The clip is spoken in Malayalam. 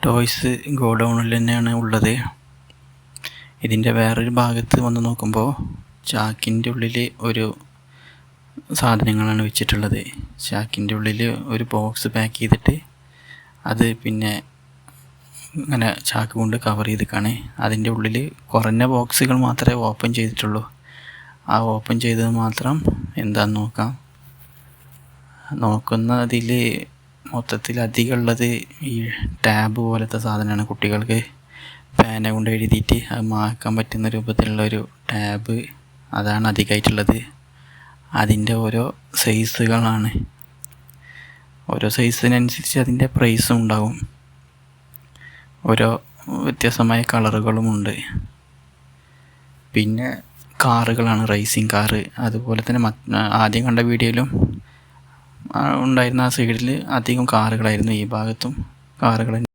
ടോയ്സ് ഗോഡൗണിൽ തന്നെയാണ് ഉള്ളത്. ഇതിൻ്റെ വേറൊരു ഭാഗത്ത് വന്ന് നോക്കുമ്പോൾ ചാക്കിൻ്റെ ഉള്ളിൽ ഒരു സാധനങ്ങളാണ് വെച്ചിട്ടുള്ളത്. ചാക്കിൻ്റെ ഉള്ളിൽ ഒരു ബോക്സ് പാക്ക് ചെയ്തിട്ട് അത് പിന്നെ ഇങ്ങനെ ചാക്ക് കൊണ്ട് കവർ ചെയ്തിട്ടാണ്. അതിൻ്റെ ഉള്ളിൽ കുറഞ്ഞ ബോക്സുകൾ മാത്രമേ ഓപ്പൺ ചെയ്തിട്ടുള്ളൂ. ആ ഓപ്പൺ ചെയ്തത് മാത്രം എന്താണെന്ന് നോക്കാം. നോക്കുന്നതിൽ മൊത്തത്തിൽ അധികം ഉള്ളത് ഈ ടാബ് പോലത്തെ സാധനമാണ്. കുട്ടികൾക്ക് പേന കൊണ്ട് എഴുതിയിട്ട് അത് മായ്ക്കാൻ പറ്റുന്ന രൂപത്തിലുള്ള ഒരു ടാബ്, അതാണ് അധികമായിട്ടുള്ളത്. അതിൻ്റെ ഓരോ സൈസുകളാണ്. ഓരോ സൈസിനനുസരിച്ച് അതിൻ്റെ പ്രൈസും ഉണ്ടാകും. ഓരോ വ്യത്യസ്തമായ കളറുകളുമുണ്ട്. പിന്നെ കാറുകളാണ്, റേസിംഗ് കാറ്. അതുപോലെ തന്നെ ആദ്യം കണ്ട വീഡിയോയിലും ഉണ്ടായിരുന്ന ആ സൈഡിൽ അധികം കാറുകളായിരുന്നു. ഈ ഭാഗത്തും കാറുകൾ